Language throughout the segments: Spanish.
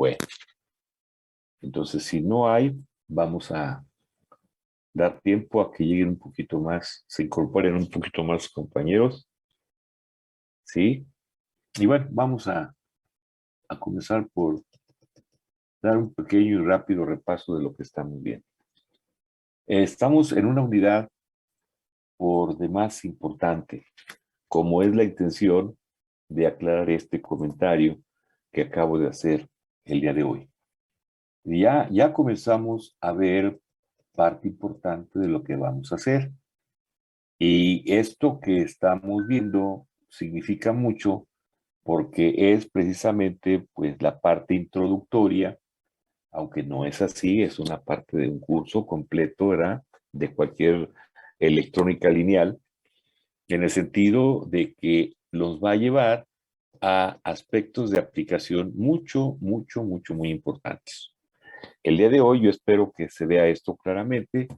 Bueno, entonces si no hay, vamos a dar tiempo a que lleguen un poquito más, se incorporen un poquito más compañeros, ¿sí? Y bueno, vamos a comenzar por dar un pequeño y rápido repaso de lo que estamos viendo. Estamos en una unidad por demás importante, como es la intención de aclarar este comentario que acabo de hacer el día de hoy. Ya comenzamos a ver parte importante de lo que vamos a hacer. Y esto que estamos viendo significa mucho porque es precisamente pues la parte introductoria, aunque no es así, es una parte de un curso completo, ¿verdad? De cualquier electrónica lineal, en el sentido de que los va a llevar a aspectos de aplicación muy importantes. El día de hoy yo espero que se vea esto claramente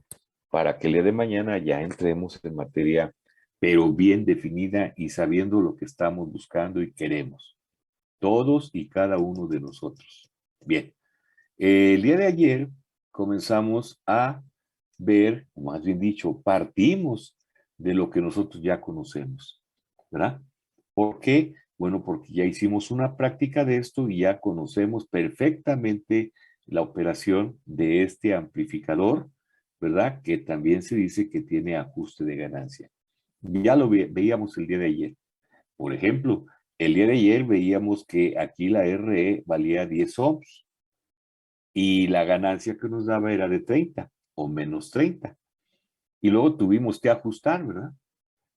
para que el día de mañana ya entremos en materia, pero bien definida y sabiendo lo que estamos buscando y queremos, todos y cada uno de nosotros. Bien, el día de ayer comenzamos a ver, o más bien dicho, partimos de lo que nosotros ya conocemos, ¿verdad? ¿Por qué? Bueno, porque ya hicimos una práctica de esto y ya conocemos perfectamente la operación de este amplificador, ¿verdad? Que también se dice que tiene ajuste de ganancia. Ya lo veíamos el día de ayer. Por ejemplo, el día de ayer veíamos que aquí la RE valía 10 ohms y la ganancia que nos daba era de 30 o menos 30. Y luego tuvimos que ajustar, ¿verdad?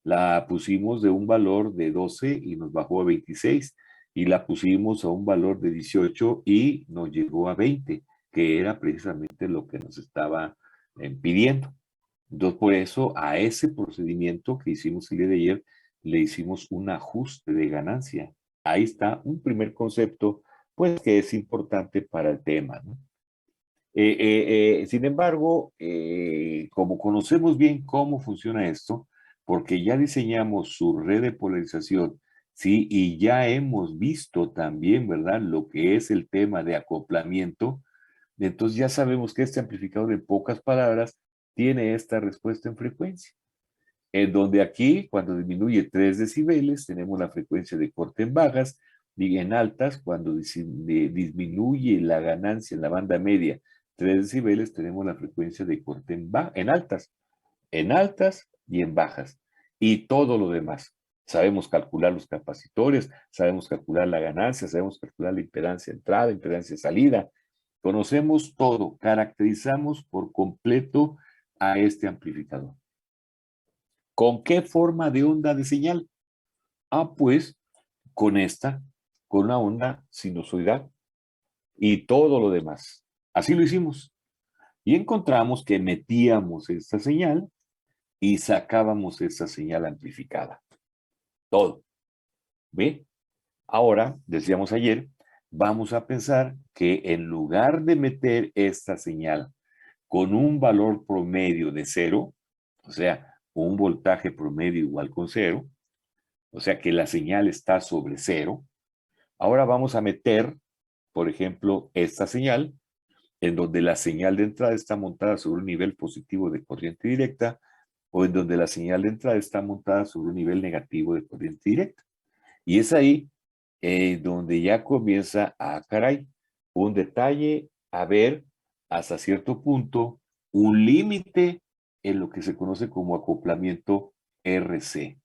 La pusimos de un valor de 12 y nos bajó a 26. Y la pusimos a un valor de 18 y nos llegó a 20, que era precisamente lo que nos estaba pidiendo. Entonces, por eso, a ese procedimiento que hicimos el día de ayer, le hicimos un ajuste de ganancia. Ahí está un primer concepto, pues, que es importante para el tema, ¿no? Sin embargo, como conocemos bien cómo funciona esto, porque ya diseñamos su red de polarización, ¿sí? Y ya hemos visto también, ¿verdad? Lo que es el tema de acoplamiento, entonces ya sabemos que este amplificador, en pocas palabras, tiene esta respuesta en frecuencia. En donde aquí, cuando disminuye 3 decibeles, tenemos la frecuencia de corte en bajas, y en altas, cuando disminuye la ganancia en la banda media 3 decibeles, tenemos la frecuencia de corte en altas y en bajas, y todo lo demás. Sabemos calcular los capacitores, sabemos calcular la ganancia, sabemos calcular la impedancia entrada, impedancia salida. Conocemos todo, caracterizamos por completo a este amplificador. ¿Con qué forma de onda de señal? Ah, pues con esta, con una onda sinusoidal y todo lo demás. Así lo hicimos. Y encontramos que metíamos esta señal y sacábamos esa señal amplificada. Todo. ¿Ve? Ahora, decíamos ayer, vamos a pensar que en lugar de meter esta señal con un valor promedio de 0, o sea, un voltaje promedio igual con 0, o sea que la señal está sobre 0, ahora vamos a meter, por ejemplo, esta señal, en donde la señal de entrada está montada sobre un nivel positivo de corriente directa, o en donde la señal de entrada está montada sobre un nivel negativo de corriente directa. Y es ahí donde ya comienza caray, un detalle, a ver, hasta cierto punto, un límite en lo que se conoce como acoplamiento RC.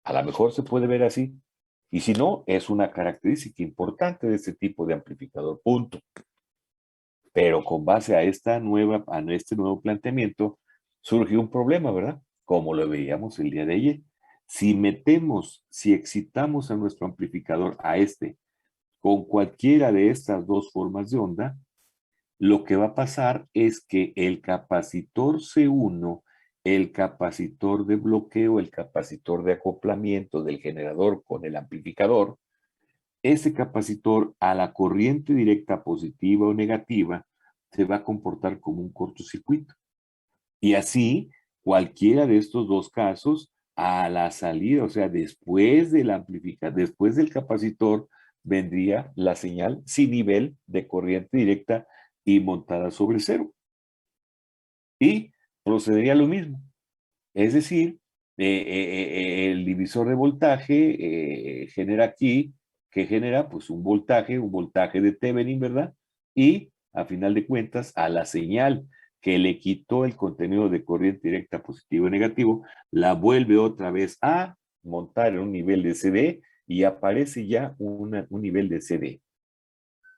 A lo mejor se puede ver así. Y si no, es una característica importante de este tipo de amplificador, punto. Pero con base a este nuevo planteamiento, surgió un problema, ¿verdad? Como lo veíamos el día de ayer. Si excitamos a nuestro amplificador a este con cualquiera de estas dos formas de onda, lo que va a pasar es que el capacitor C1, el capacitor de bloqueo, el capacitor de acoplamiento del generador con el amplificador, ese capacitor a la corriente directa positiva o negativa se va a comportar como un cortocircuito. Y así, cualquiera de estos dos casos, a la salida, o sea, después del capacitor, vendría la señal sin nivel de corriente directa y montada sobre cero. Y procedería lo mismo. Es decir, el divisor de voltaje genera aquí, ¿qué genera? Pues un voltaje de Thevenin, ¿verdad? Y a final de cuentas, a la señal que le quitó el contenido de corriente directa positivo y negativo, la vuelve otra vez a montar en un nivel de CD y aparece ya un nivel de CD.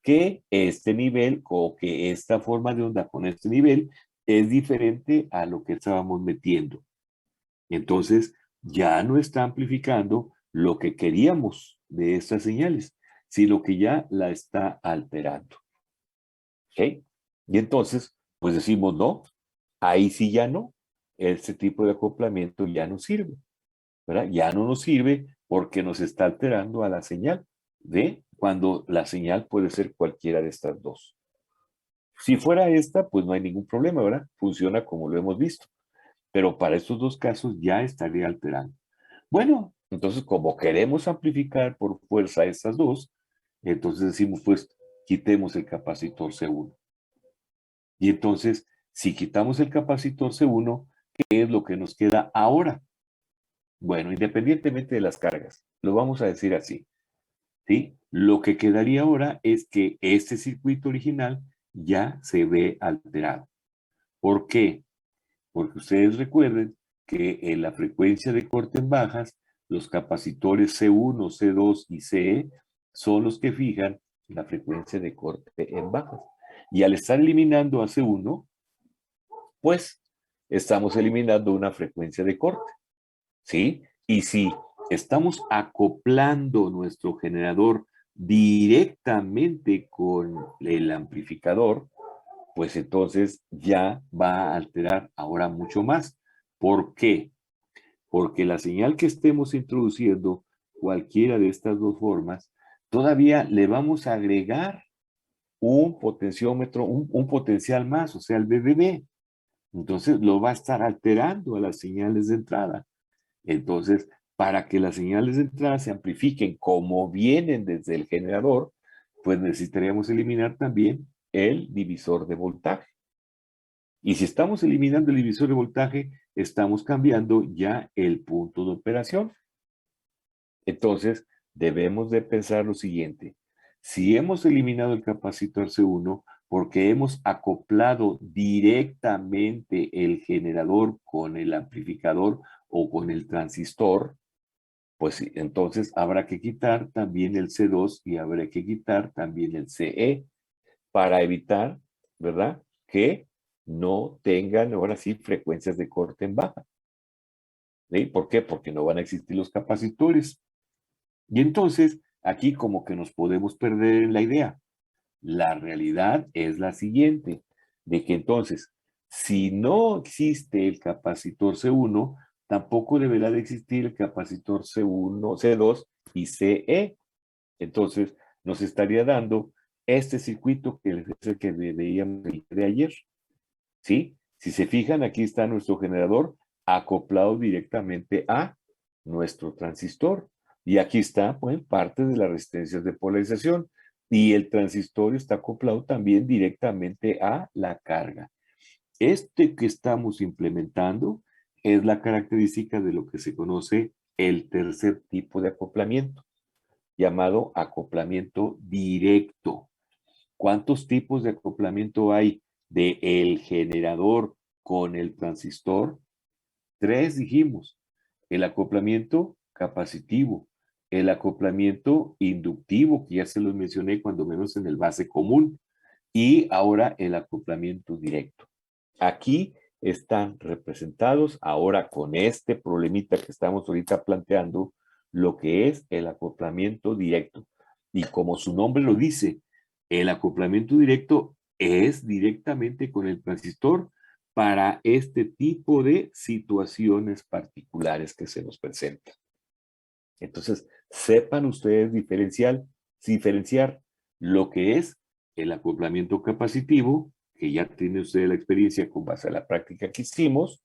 Que este nivel o que esta forma de onda con este nivel es diferente a lo que estábamos metiendo. Entonces, ya no está amplificando lo que queríamos de estas señales, sino que ya la está alterando. ¿Ok? Y entonces, pues decimos, no, ahí sí ya no. Este tipo de acoplamiento ya no sirve, ¿verdad? Ya no nos sirve porque nos está alterando a la señal de cuando la señal puede ser cualquiera de estas dos. Si fuera esta, pues no hay ningún problema, ¿verdad? Funciona como lo hemos visto. Pero para estos dos casos ya estaría alterando. Bueno, entonces como queremos amplificar por fuerza estas dos, entonces decimos, pues quitemos el capacitor C1. Y entonces, si quitamos el capacitor C1, ¿qué es lo que nos queda ahora? Bueno, independientemente de las cargas, lo vamos a decir así, ¿sí? Lo que quedaría ahora es que este circuito original ya se ve alterado. ¿Por qué? Porque ustedes recuerden que en la frecuencia de corte en bajas, los capacitores C1, C2 y CE son los que fijan la frecuencia de corte en bajas. Y al estar eliminando a C1, pues estamos eliminando una frecuencia de corte, ¿sí? Y si estamos acoplando nuestro generador directamente con el amplificador, pues entonces ya va a alterar ahora mucho más. ¿Por qué? Porque la señal que estemos introduciendo, cualquiera de estas dos formas, todavía le vamos a agregar un potenciómetro, un potencial más, o sea, el BBB. Entonces lo va a estar alterando a las señales de entrada. Entonces, para que las señales de entrada se amplifiquen como vienen desde el generador, pues necesitaríamos eliminar también el divisor de voltaje. Y si estamos eliminando el divisor de voltaje, estamos cambiando ya el punto de operación. Entonces, debemos de pensar lo siguiente. Si hemos eliminado el capacitor C1 porque hemos acoplado directamente el generador con el amplificador o con el transistor, pues entonces habrá que quitar también el C2 y habrá que quitar también el CE para evitar, ¿verdad? Que no tengan ahora sí frecuencias de corte en baja. ¿Sí? ¿Por qué? Porque no van a existir los capacitores. Y entonces, aquí como que nos podemos perder en la idea. La realidad es la siguiente, de que entonces, si no existe el capacitor C1, tampoco deberá de existir el capacitor C1, C2 y CE. Entonces, nos estaría dando este circuito que es el que veíamos el día de ayer. ¿Sí? Si se fijan, aquí está nuestro generador acoplado directamente a nuestro transistor. Y aquí está, pues, parte de las resistencias de polarización. Y el transistor está acoplado también directamente a la carga. Este que estamos implementando es la característica de lo que se conoce el tercer tipo de acoplamiento, llamado acoplamiento directo. ¿Cuántos tipos de acoplamiento hay de el generador con el transistor? Tres dijimos. El acoplamiento capacitivo, el acoplamiento inductivo, que ya se los mencioné cuando menos en el base común, y ahora el acoplamiento directo. Aquí están representados ahora con este problemita que estamos ahorita planteando, lo que es el acoplamiento directo. Y como su nombre lo dice, el acoplamiento directo es directamente con el transistor para este tipo de situaciones particulares que se nos presentan. Entonces, sepan ustedes diferenciar lo que es el acoplamiento capacitivo, que ya tiene usted la experiencia con base a la práctica que hicimos,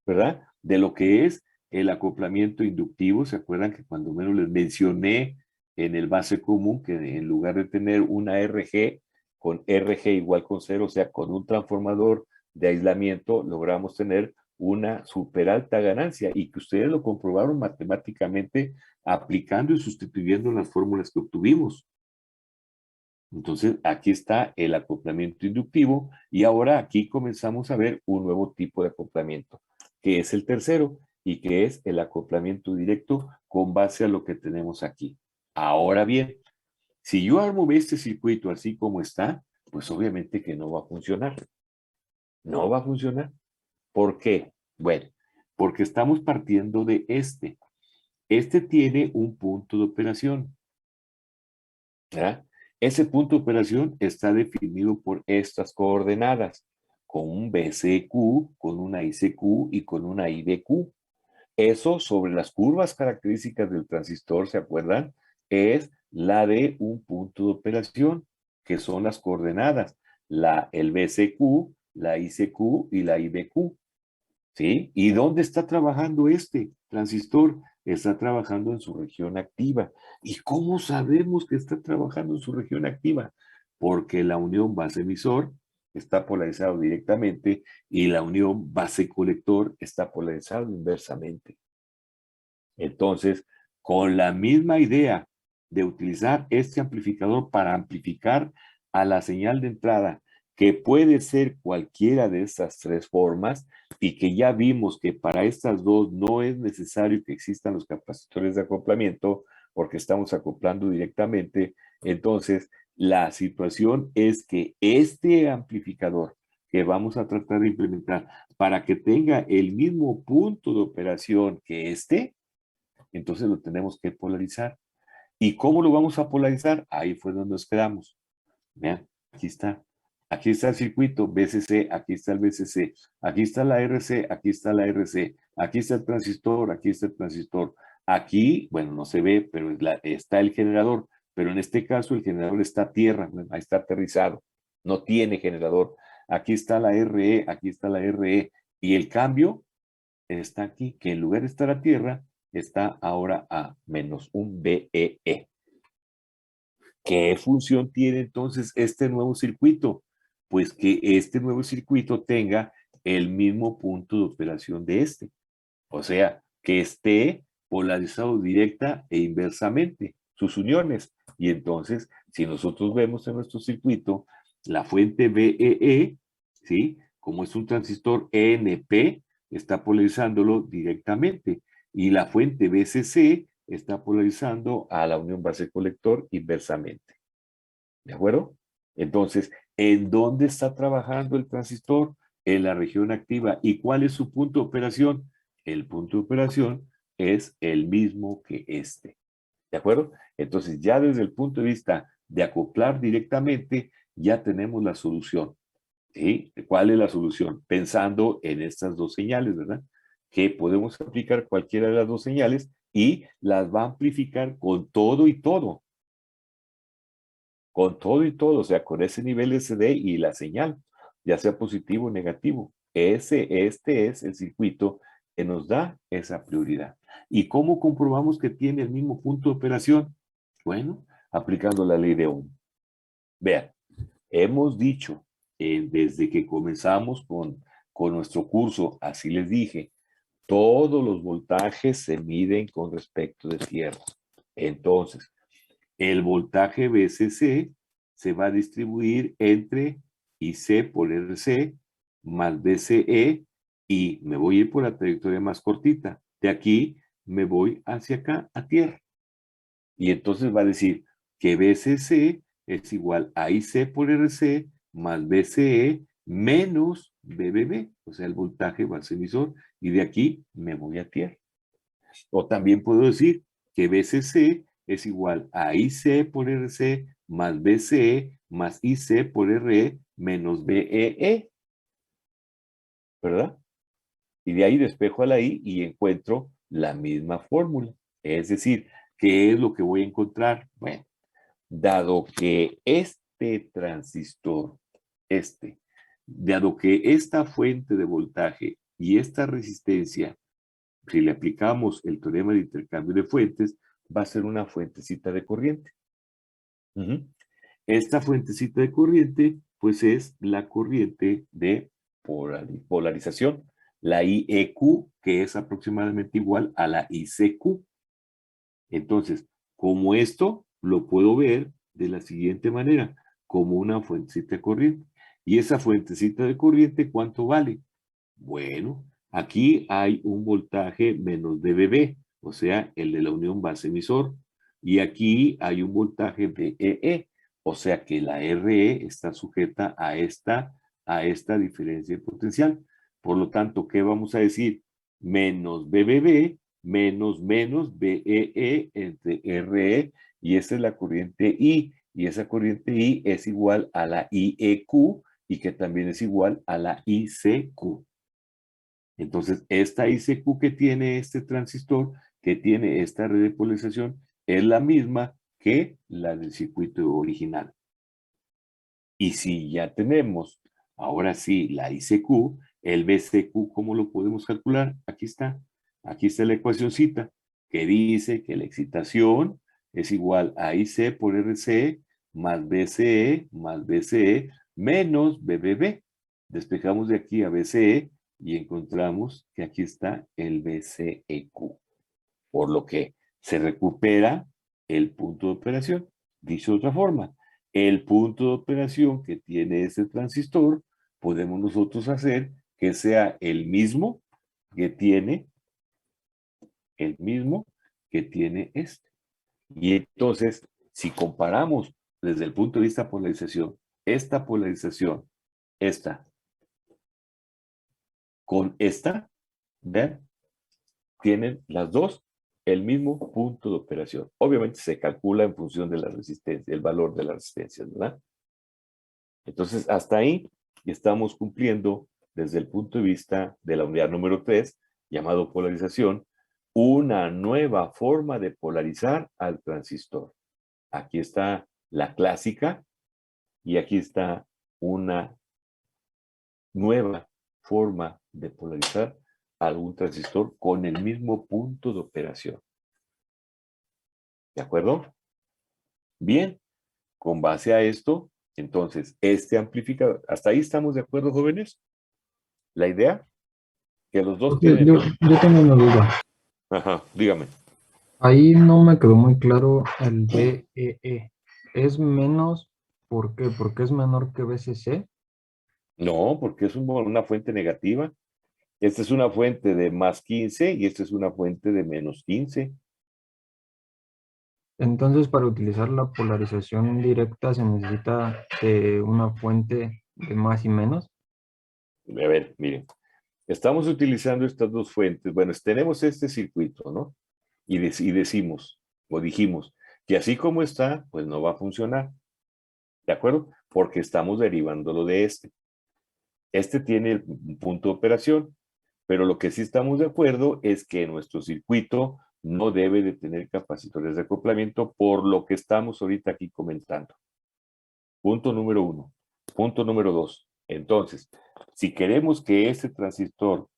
¿verdad? De lo que es el acoplamiento inductivo. ¿Se acuerdan que cuando menos les mencioné en el base común que en lugar de tener una RG con RG igual con 0, o sea, con un transformador de aislamiento, logramos tener una super alta ganancia y que ustedes lo comprobaron matemáticamente aplicando y sustituyendo las fórmulas que obtuvimos. Entonces, aquí está el acoplamiento inductivo y ahora aquí comenzamos a ver un nuevo tipo de acoplamiento, que es el tercero y que es el acoplamiento directo con base a lo que tenemos aquí. Ahora bien, si yo armo este circuito así como está, pues obviamente que no va a funcionar. No va a funcionar. ¿Por qué? Bueno, porque estamos partiendo de este. Este tiene un punto de operación. ¿Verdad? Ese punto de operación está definido por estas coordenadas, con un BCQ, con una ICQ y con una IDQ. Eso sobre las curvas características del transistor, ¿se acuerdan? Es la de un punto de operación, que son las coordenadas, el BCQ, la ICQ y la IBQ. ¿Sí? ¿Y dónde está trabajando este transistor? Está trabajando en su región activa. ¿Y cómo sabemos que está trabajando en su región activa? Porque la unión base-emisor está polarizado directamente y la unión base-colector está polarizado inversamente. Entonces, con la misma idea de utilizar este amplificador para amplificar a la señal de entrada, que puede ser cualquiera de estas tres formas, y que ya vimos que para estas dos no es necesario que existan los capacitores de acoplamiento, porque estamos acoplando directamente. Entonces, la situación es que este amplificador que vamos a tratar de implementar para que tenga el mismo punto de operación que este, entonces lo tenemos que polarizar. ¿Y cómo lo vamos a polarizar? Ahí fue donde nos quedamos. Vean, aquí está. Aquí está el circuito BCC, aquí está el BCC, aquí está la RC, aquí está la RC, aquí está el transistor, aquí está el transistor. Aquí, bueno, no se ve, pero está el generador, pero en este caso el generador está a tierra, ahí está aterrizado, no tiene generador. Aquí está la RE, aquí está la RE, y el cambio está aquí, que en lugar de estar a tierra, está ahora a menos un BEE. ¿Qué función tiene entonces este nuevo circuito? Pues que este nuevo circuito tenga el mismo punto de operación de este. O sea, que esté polarizado directa e inversamente, sus uniones. Y entonces, si nosotros vemos en nuestro circuito la fuente BEE, ¿sí? Como es un transistor ENP, está polarizándolo directamente. Y la fuente BCC está polarizando a la unión base-colector inversamente. ¿De acuerdo? Entonces, ¿en dónde está trabajando el transistor? En la región activa. ¿Y cuál es su punto de operación? El punto de operación es el mismo que este. ¿De acuerdo? Entonces, ya desde el punto de vista de acoplar directamente, ya tenemos la solución. ¿Sí? ¿Cuál es la solución? Pensando en estas dos señales, ¿verdad? Que podemos aplicar cualquiera de las dos señales y las va a amplificar con todo y todo. Con todo y todo, o sea, con ese nivel SD y la señal, ya sea positivo o negativo. Este es el circuito que nos da esa prioridad. ¿Y cómo comprobamos que tiene el mismo punto de operación? Bueno, aplicando la ley de Ohm. Vean, hemos dicho desde que comenzamos con nuestro curso, así les dije, todos los voltajes se miden con respecto de tierra. Entonces, el voltaje BCC se va a distribuir entre IC por RC más BCE y me voy a ir por la trayectoria más cortita. De aquí me voy hacia acá, a tierra. Y entonces va a decir que BCC es igual a IC por RC más BCE menos BBB, o sea, el voltaje base emisor, y de aquí me voy a tierra. O también puedo decir que BCC es igual a IC por RC más BCE más IC por RE menos BEE, ¿verdad? Y de ahí despejo a la I y encuentro la misma fórmula. Es decir, ¿qué es lo que voy a encontrar? Bueno, dado que este transistor, dado que esta fuente de voltaje y esta resistencia, si le aplicamos el teorema de intercambio de fuentes, va a ser una fuentecita de corriente. Esta fuentecita de corriente, pues es la corriente de polarización, la IEQ, que es aproximadamente igual a la ICQ. Entonces, como esto lo puedo ver de la siguiente manera, como una fuentecita de corriente. Y esa fuentecita de corriente, ¿cuánto vale? Bueno, aquí hay un voltaje menos dBB, o sea, el de la unión base-emisor. Y aquí hay un voltaje de EE, o sea que la RE está sujeta a esta diferencia de potencial. Por lo tanto, ¿qué vamos a decir? Menos BBB menos BEE entre RE, y esa es la corriente I, y esa corriente I es igual a la IEQ, y que también es igual a la ICQ. Entonces, esta ICQ que tiene este transistor, que tiene esta red de polarización, es la misma que la del circuito original. Y si ya tenemos, ahora sí, la ICQ, el BCQ, ¿cómo lo podemos calcular? Aquí está la ecuacióncita, que dice que la excitación es igual a IC por RC más BCE menos BBB. Despejamos de aquí a BCE y encontramos que aquí está el BCEQ, por lo que se recupera el punto de operación. Dicho de otra forma, el punto de operación que tiene este transistor, podemos nosotros hacer que sea el mismo que tiene este. Y entonces, si comparamos desde el punto de vista de polarización, esta polarización, esta, con esta, vean, tienen las dos el mismo punto de operación. Obviamente se calcula en función de la resistencia, el valor de la resistencia, ¿verdad? Entonces, hasta ahí estamos cumpliendo desde el punto de vista de la unidad número 3, llamado polarización, una nueva forma de polarizar al transistor. Aquí está la clásica y aquí está una nueva forma de polarizar algún transistor con el mismo punto de operación. ¿De acuerdo? Bien, con base a esto, entonces, este amplificador, ¿hasta ahí estamos de acuerdo, jóvenes? La idea, que los dos Yo, tienen yo, el... yo tengo una duda. Ajá, dígame. Ahí no me quedó muy claro el BEE. ¿Es menos? ¿Por qué? ¿Porque es menor que BCC? No, porque es una fuente negativa. Esta es una fuente de más 15 y esta es una fuente de menos 15. Entonces, para utilizar la polarización directa se necesita de una fuente de más y menos. A ver, miren, estamos utilizando estas dos fuentes. Bueno, tenemos este circuito, ¿no? Y decimos, o dijimos, que así como está, pues no va a funcionar. ¿De acuerdo? Porque estamos derivándolo de este. Este tiene el punto de operación, pero lo que sí estamos de acuerdo es que nuestro circuito no debe de tener capacitores de acoplamiento por lo que estamos ahorita aquí comentando. Punto número 1. Punto número 2. Entonces, si queremos que este transistor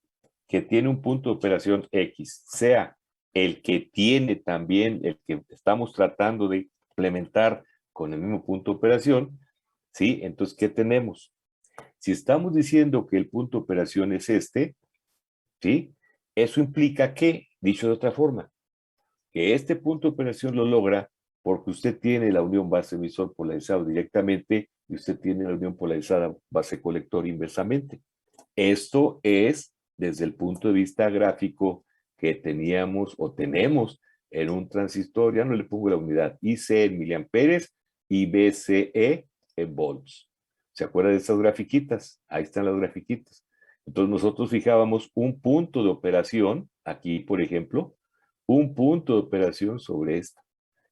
que tiene un punto de operación X sea el que tiene también, el que estamos tratando de implementar con el mismo punto de operación, ¿sí? Entonces, ¿qué tenemos? Si estamos diciendo que el punto de operación es este, ¿sí? Eso implica que, dicho de otra forma, que este punto de operación lo logra porque usted tiene la unión base-emisor polarizado directamente y usted tiene la unión polarizada base-colector inversamente. Esto es desde el punto de vista gráfico que teníamos o tenemos en un transistor, ya no le pongo la unidad, IC en miliamperes y BCE en volts. ¿Se acuerda de estas grafiquitas? Ahí están las grafiquitas. Entonces nosotros fijábamos un punto de operación, aquí por ejemplo, un punto de operación sobre esta.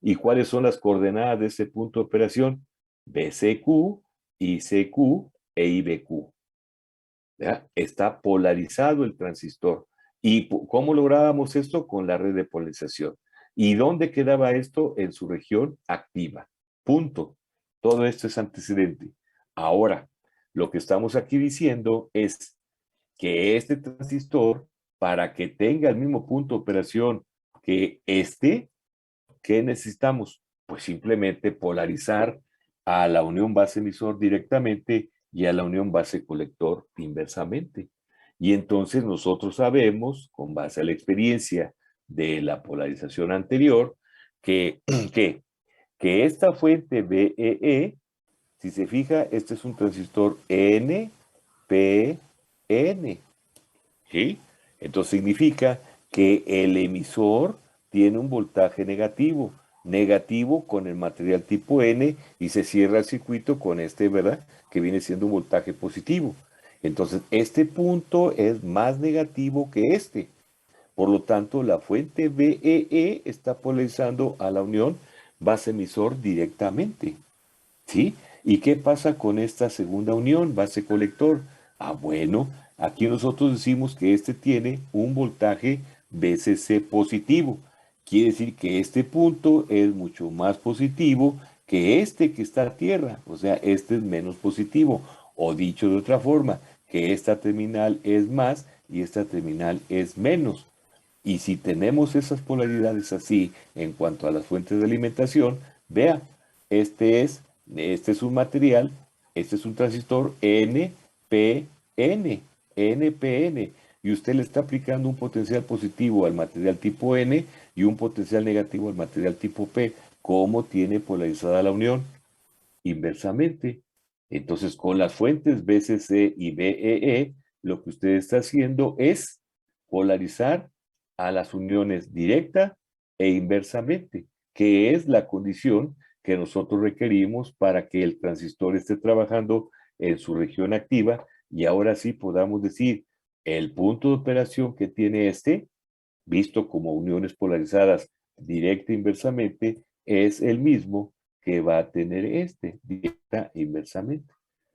¿Y cuáles son las coordenadas de ese punto de operación? BCQ, ICQ e IBQ. ¿Ya? Está polarizado el transistor. ¿Y cómo lográbamos esto? Con la red de polarización. ¿Y dónde quedaba esto? En su región activa. Punto. Todo esto es antecedente. Ahora, lo que estamos aquí diciendo es que este transistor, para que tenga el mismo punto de operación que este, ¿qué necesitamos? Pues simplemente polarizar a la unión base emisor directamente y a la unión base colector inversamente. Y entonces nosotros sabemos, con base a la experiencia de la polarización anterior, que, que, que esta fuente BEE, si se fija, este es un transistor NPN. ¿Sí? Entonces significa que el emisor tiene un voltaje negativo, negativo con el material tipo N y se cierra el circuito con este, ¿verdad? Que viene siendo un voltaje positivo. Entonces, este punto es más negativo que este. Por lo tanto, la fuente BEE está polarizando a la unión base-emisor directamente. ¿Sí? ¿Y qué pasa con esta segunda unión, base colector? Ah, bueno, aquí nosotros decimos que este tiene un voltaje BCC positivo. Quiere decir que este punto es mucho más positivo que este que está a tierra. O sea, este es menos positivo. O dicho de otra forma, que esta terminal es más y esta terminal es menos. Y si tenemos esas polaridades así en cuanto a las fuentes de alimentación, vea, este es, este es un material, este es un transistor NPN, NPN, y usted le está aplicando un potencial positivo al material tipo N y un potencial negativo al material tipo P. ¿Cómo tiene polarizada la unión? Inversamente. Entonces, con las fuentes BCC y BEE, lo que usted está haciendo es polarizar a las uniones directa e inversamente, que es la condición que nosotros requerimos para que el transistor esté trabajando en su región activa y ahora sí podamos decir el punto de operación que tiene este, visto como uniones polarizadas directa e inversamente, es el mismo que va a tener este, directa e inversamente.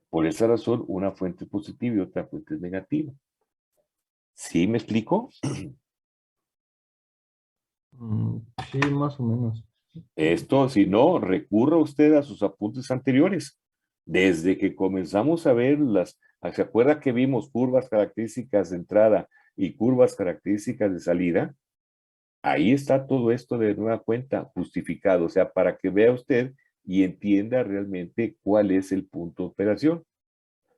Por esa razón, una fuente es positiva y otra fuente es negativa. ¿Sí me explico? Sí, más o menos. Esto, si no, recurra usted a sus apuntes anteriores. Desde que comenzamos a ver ¿se acuerda que vimos curvas características de entrada y curvas características de salida? Ahí está todo esto de nueva cuenta justificado, o sea, para que vea usted y entienda realmente cuál es el punto de operación.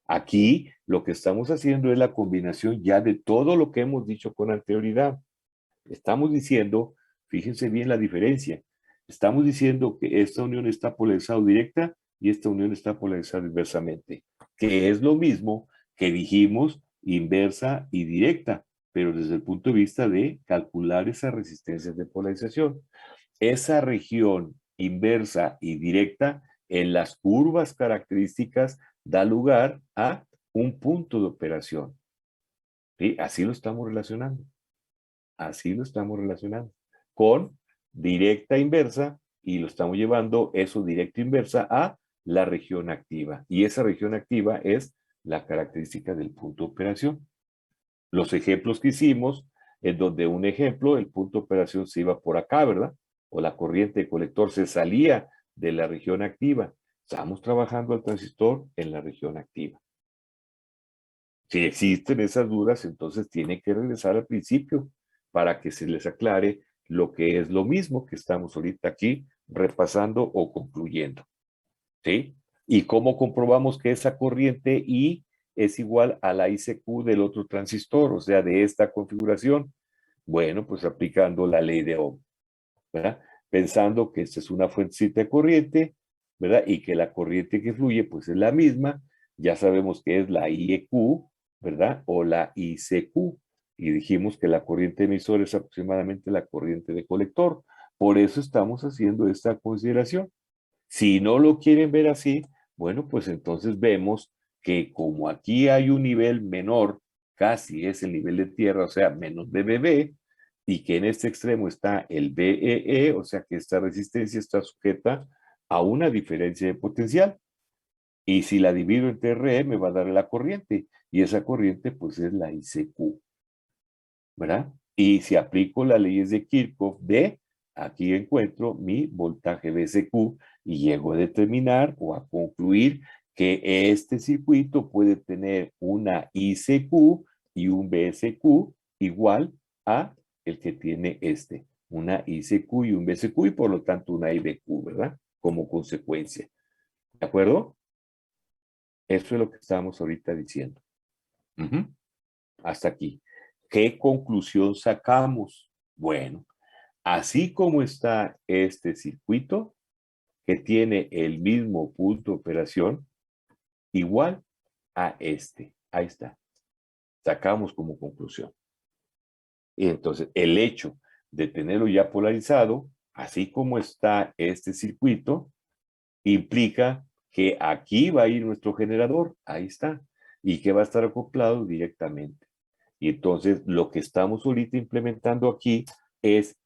Aquí lo que estamos haciendo es la combinación ya de todo lo que hemos dicho con anterioridad. Estamos diciendo, fíjense bien la diferencia, estamos diciendo que esta unión está polarizada directa y esta unión está polarizada inversamente, que es lo mismo que dijimos inversa y directa, pero desde el punto de vista de calcular esas resistencias de polarización. Esa región inversa y directa en las curvas características da lugar a un punto de operación. ¿Sí? Así lo estamos relacionando. Así lo estamos relacionando con directa inversa y lo estamos llevando eso directa inversa a la región activa. Y esa región activa es la característica del punto de operación. Los ejemplos que hicimos, en donde un ejemplo, el punto de operación se iba por acá, ¿verdad? O la corriente de colector se salía de la región activa. Estamos trabajando al transistor en la región activa. Si existen esas dudas, entonces tiene que regresar al principio para que se les aclare lo que es lo mismo que estamos ahorita aquí repasando o concluyendo. ¿Sí? ¿Y cómo comprobamos que esa corriente I es igual a la ICQ del otro transistor, o sea, de esta configuración? Bueno, pues aplicando la ley de Ohm, ¿verdad? Pensando que esta es una fuentecita de corriente, ¿verdad? Y que la corriente que fluye, pues es la misma. Ya sabemos que es la IEQ, ¿verdad? O la ICQ. Y dijimos que la corriente emisora es aproximadamente la corriente de colector. Por eso estamos haciendo esta consideración. Si no lo quieren ver así, bueno, pues entonces vemos que como aquí hay un nivel menor, casi es el nivel de tierra, o sea, menos BBB, y que en este extremo está el BEE, o sea que esta resistencia está sujeta a una diferencia de potencial. Y si la divido entre RE, me va a dar la corriente, y esa corriente pues es la ICQ, ¿verdad? Y si aplico las leyes de Kirchhoff de, aquí encuentro mi voltaje BCQ y llego a determinar o a concluir que este circuito puede tener una ICQ y un BSQ igual a el que tiene este. una ICQ y un BCQ y por lo tanto una IBQ, ¿verdad? Como consecuencia. ¿De acuerdo? Eso es lo que estábamos ahorita diciendo. Hasta aquí. ¿Qué conclusión sacamos? Bueno, así como está este circuito, que tiene el mismo punto de operación, igual a este. Ahí está. Sacamos como conclusión. Y entonces, el hecho de tenerlo ya polarizado, así como está este circuito, implica que aquí va a ir nuestro generador. Ahí está. Y que va a estar acoplado directamente. Y entonces, lo que estamos ahorita implementando aquí es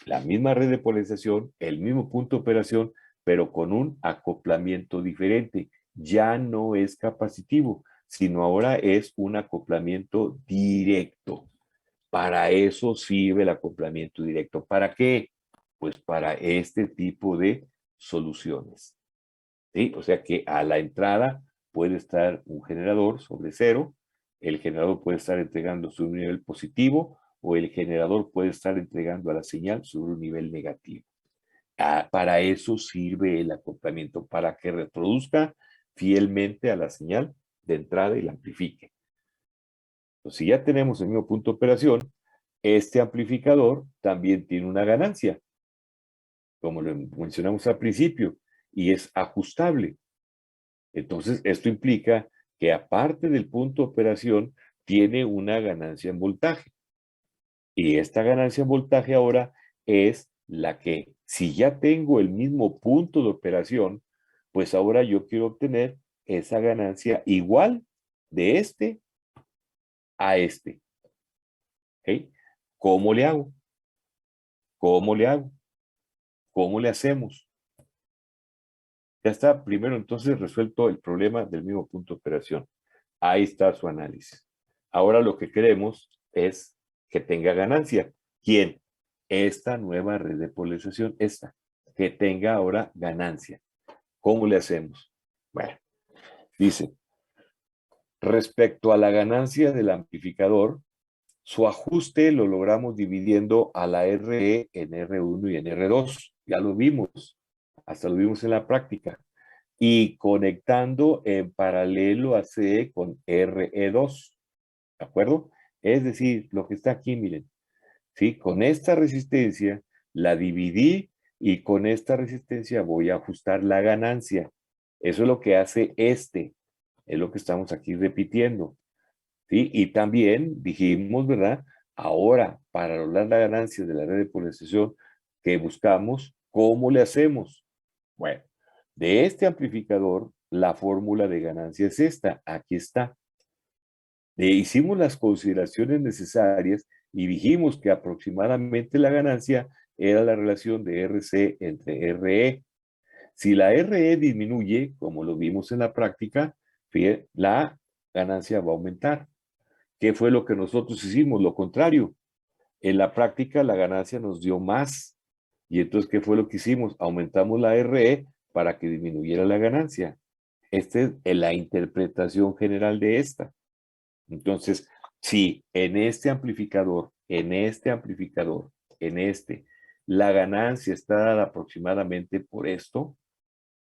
la misma red de polarización, el mismo punto de operación, pero con un acoplamiento diferente. Ya no es capacitivo, sino ahora es un acoplamiento directo. Para eso sirve el acoplamiento directo. ¿Para qué? Pues para este tipo de soluciones. ¿Sí? O sea que a la entrada puede estar un generador sobre cero, el generador puede estar entregando sobre un nivel positivo o el generador puede estar entregando a la señal sobre un nivel negativo. Para eso sirve el acoplamiento, para que reproduzca fielmente a la señal de entrada y la amplifique. Entonces, si ya tenemos el mismo punto de operación, este amplificador también tiene una ganancia, como lo mencionamos al principio, y es ajustable. Entonces, esto implica que aparte del punto de operación, tiene una ganancia en voltaje. Y esta ganancia en voltaje ahora es la que, si ya tengo el mismo punto de operación, pues ahora yo quiero obtener esa ganancia igual de este a este. ¿Okay? ¿Cómo le hago? ¿Cómo le hago? ¿Cómo le hacemos? Ya está, primero entonces resuelto el problema del mismo punto de operación. Ahí está su análisis. Ahora lo que queremos es que tenga ganancia. ¿Quién? Esta nueva red de polarización, esta, que tenga ahora ganancia. ¿Cómo le hacemos? Bueno, dice, respecto a la ganancia del amplificador, su ajuste lo logramos dividiendo a la RE en R1 y en R2. Ya lo vimos, hasta lo vimos en la práctica. Y conectando en paralelo a CE con RE2. ¿De acuerdo? Es decir, lo que está aquí, miren, ¿sí? Con esta resistencia la dividí y con esta resistencia voy a ajustar la ganancia. Eso es lo que hace este, es lo que estamos aquí repitiendo, ¿sí? Y también dijimos, ¿verdad? Ahora, para lograr la ganancia de la red de polarización que buscamos, ¿cómo le hacemos? Bueno, de este amplificador, la fórmula de ganancia es esta, aquí está. Hicimos las consideraciones necesarias y dijimos que aproximadamente la ganancia era la relación de RC entre RE. Si la RE disminuye, como lo vimos en la práctica, la ganancia va a aumentar. ¿Qué fue lo que nosotros hicimos? Lo contrario. En la práctica la ganancia nos dio más. Y entonces, ¿qué fue lo que hicimos? Aumentamos la RE para que disminuyera la ganancia. Esta es la interpretación general de esta. Entonces, si en este amplificador, la ganancia está dada aproximadamente por esto,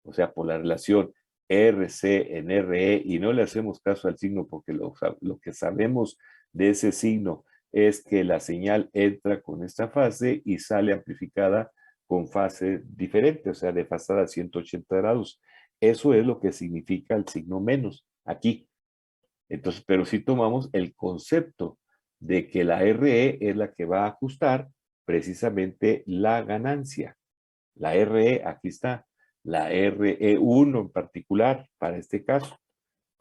o sea, por la relación RC en RE, y no le hacemos caso al signo porque lo que sabemos de ese signo es que la señal entra con esta fase y sale amplificada con fase diferente, o sea, desfasada a 180 grados. Eso es lo que significa el signo menos aquí. Entonces, pero si tomamos el concepto de que la RE es la que va a ajustar precisamente la ganancia. La RE, aquí está, la RE1 en particular, para este caso.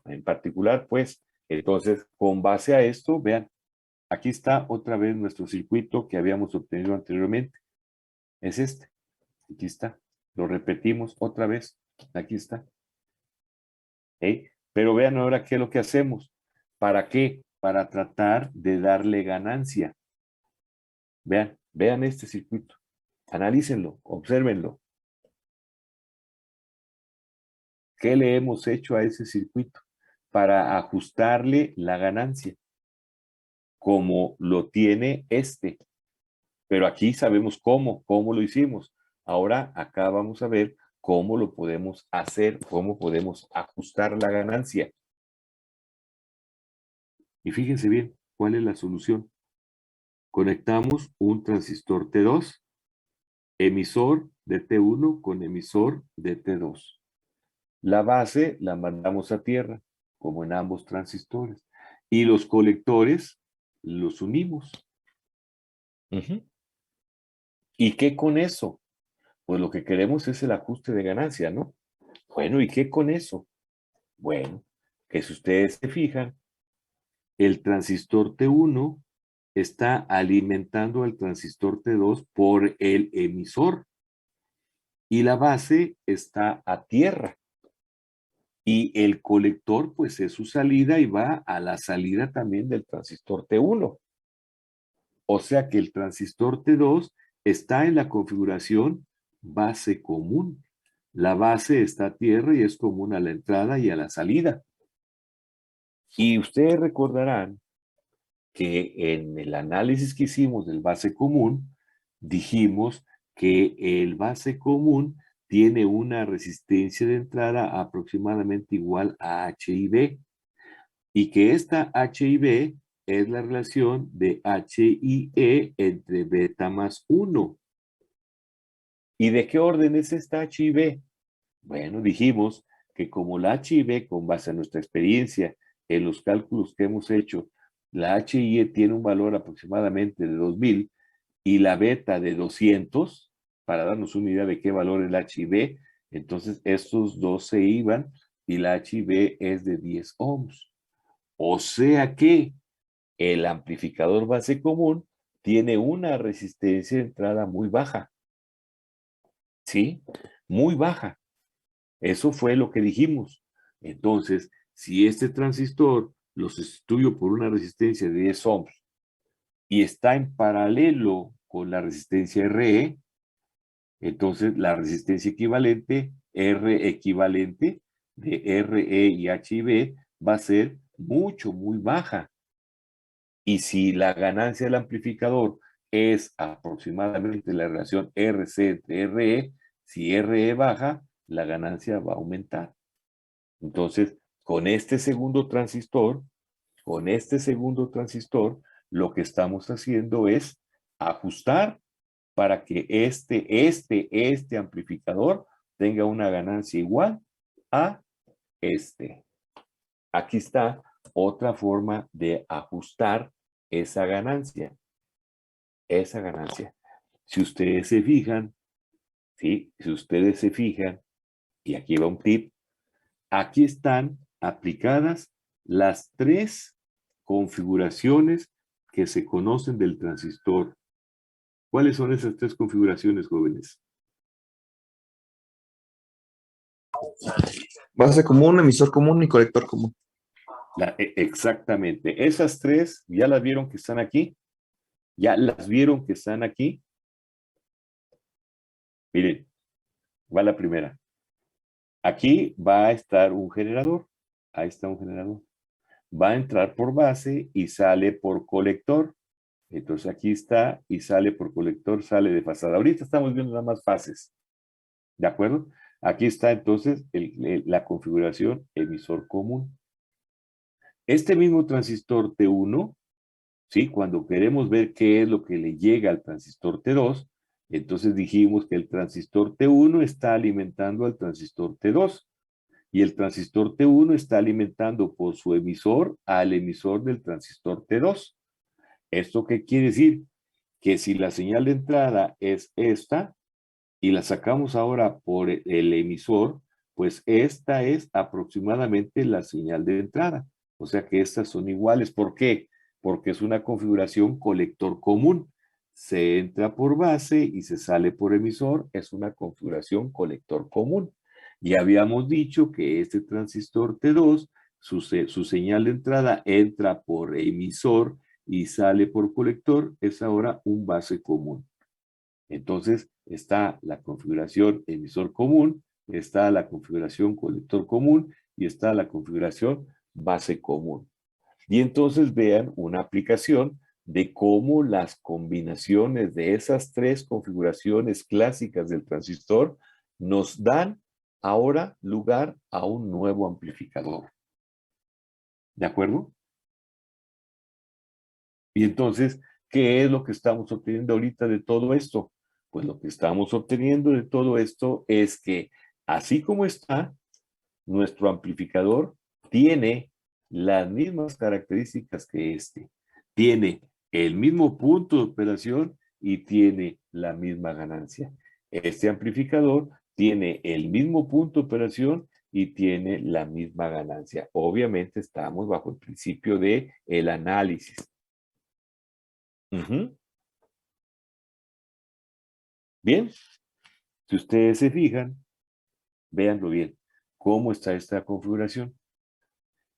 En particular, pues, entonces, con base a esto, vean, aquí está otra vez nuestro circuito que habíamos obtenido anteriormente. Es este. Aquí está. Lo repetimos otra vez. Aquí está. ¿Okay? Pero vean ahora qué es lo que hacemos. ¿Para qué? Para tratar de darle ganancia. Vean este circuito. Analícenlo, obsérvenlo. ¿Qué le hemos hecho a ese circuito? Para ajustarle la ganancia, como lo tiene este. Pero aquí sabemos cómo lo hicimos. Ahora acá vamos a ver cómo lo podemos hacer, cómo podemos ajustar la ganancia. Y fíjense bien, ¿cuál es la solución? Conectamos un transistor T2, emisor de T1 con emisor de T2. La base la mandamos a tierra, como en ambos transistores. Y los colectores los unimos. ¿Y qué con eso? Pues lo que queremos es el ajuste de ganancia, ¿no? Bueno, ¿y qué con eso? Bueno, que si ustedes se fijan, el transistor T1 está alimentando al transistor T2 por el emisor y la base está a tierra. Y el colector, pues es su salida y va a la salida también del transistor T1. O sea que el transistor T2 está en la configuración base común. La base está a tierra y es común a la entrada y a la salida. Y ustedes recordarán que en el análisis que hicimos del base común, dijimos que el base común tiene una resistencia de entrada aproximadamente igual a H y B, y que esta H y B es la relación de H y E entre beta más 1. ¿Y de qué orden es esta H y B? Bueno, dijimos que como la H y B, con base a nuestra experiencia en los cálculos que hemos hecho, la H y E tiene un valor aproximadamente de 2000 y la beta de 200, para darnos una idea de qué valor es la H y B, entonces estos dos se iban y la H y B es de 10 ohms. O sea que el amplificador base común tiene una resistencia de entrada muy baja. ¿Sí? Muy baja. Eso fue lo que dijimos. Entonces, si este transistor lo sustituyo por una resistencia de 10 ohms y está en paralelo con la resistencia RE, entonces la resistencia equivalente, R equivalente de RE y HIB, va a ser muy baja. Y si la ganancia del amplificador es aproximadamente la relación RC entre RE, si RE baja, la ganancia va a aumentar. Entonces, con este segundo transistor, lo que estamos haciendo es ajustar para que este amplificador tenga una ganancia igual a este. Aquí está otra forma de ajustar esa ganancia. Esa ganancia. Si ustedes se fijan, ¿sí? Si ustedes se fijan, y aquí va un tip, aquí están aplicadas las tres configuraciones que se conocen del transistor. ¿Cuáles son esas tres configuraciones, jóvenes? Base común, emisor común y colector común. Exactamente. Esas tres, ¿ya las vieron que están aquí? ¿Ya las vieron que están aquí? Miren, va la primera. Aquí va a estar un generador. Ahí está un generador. Va a entrar por base y sale por colector. Entonces aquí está y sale por colector, sale de desfasada. Ahorita estamos viendo nada más fases. ¿De acuerdo? Aquí está entonces la configuración emisor común. Este mismo transistor T1, ¿sí? Cuando queremos ver qué es lo que le llega al transistor T2, entonces dijimos que el transistor T1 está alimentando al transistor T2 y el transistor T1 está alimentando por su emisor al emisor del transistor T2. ¿Esto qué quiere decir? Que si la señal de entrada es esta y la sacamos ahora por el emisor, pues esta es aproximadamente la señal de entrada. O sea que estas son iguales. ¿Por qué? Porque es una configuración colector común. Se entra por base y se sale por emisor. Es una configuración colector común. Y habíamos dicho que este transistor T2, su señal de entrada entra por emisor y sale por colector, es ahora un base común. Entonces está la configuración emisor común, está la configuración colector común y está la configuración base común. Y entonces vean una aplicación de cómo las combinaciones de esas tres configuraciones clásicas del transistor nos dan ahora lugar a un nuevo amplificador. ¿De acuerdo? Y entonces, ¿qué es lo que estamos obteniendo ahorita de todo esto? Pues lo que estamos obteniendo de todo esto es que, así como está, nuestro amplificador tiene las mismas características que este. Tiene el mismo punto de operación y tiene la misma ganancia. Este amplificador tiene el mismo punto de operación y tiene la misma ganancia. Obviamente estamos bajo el principio de el análisis. Bien, si ustedes se fijan, véanlo bien, cómo está esta configuración.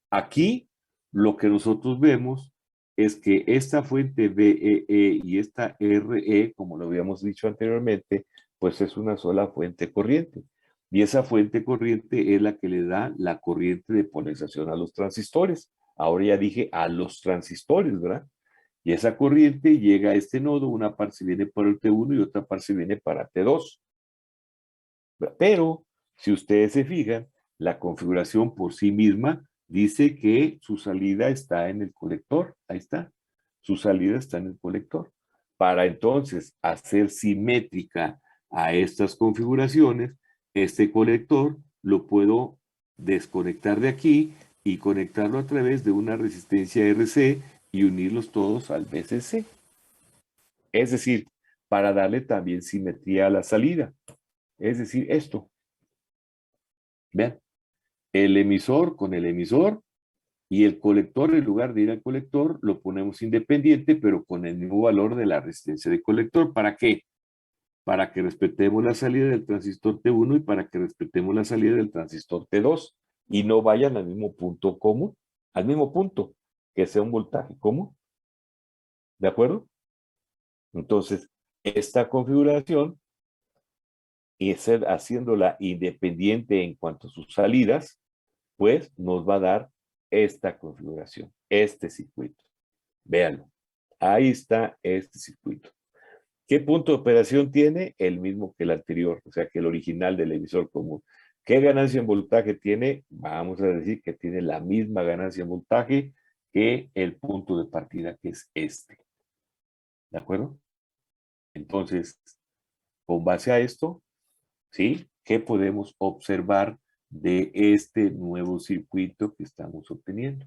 Aquí lo que nosotros vemos es que esta fuente VEE y esta RE, como lo habíamos dicho anteriormente, pues es una sola fuente corriente. Y esa fuente corriente es la que le da la corriente de polarización a los transistores. Ahora ya dije a los transistores, ¿verdad? Y esa corriente llega a este nodo, una parte se viene para el T1 y otra parte se viene para T2. Pero, si ustedes se fijan, la configuración por sí misma dice que su salida está en el colector. Ahí está. Su salida está en el colector. Para entonces hacer simétrica a estas configuraciones, este colector lo puedo desconectar de aquí y conectarlo a través de una resistencia RC y unirlos todos al BCC. Es decir, para darle también simetría a la salida. Es decir, esto. Vean, el emisor con el emisor y el colector, en lugar de ir al colector, lo ponemos independiente, pero con el mismo valor de la resistencia del colector. ¿Para qué? Para que respetemos la salida del transistor T1 y para que respetemos la salida del transistor T2 y no vayan al mismo punto común, al mismo punto, que sea un voltaje común. ¿De acuerdo? Entonces, esta configuración y ser haciéndola independiente en cuanto a sus salidas, pues nos va a dar esta configuración, este circuito. Véanlo. Ahí está este circuito. ¿Qué punto de operación tiene? El mismo que el anterior, o sea, que el original del emisor común. ¿Qué ganancia en voltaje tiene? Vamos a decir que tiene la misma ganancia en voltaje que el punto de partida, que es este. ¿De acuerdo? Entonces, con base a esto, ¿sí? ¿Qué podemos observar de este nuevo circuito que estamos obteniendo?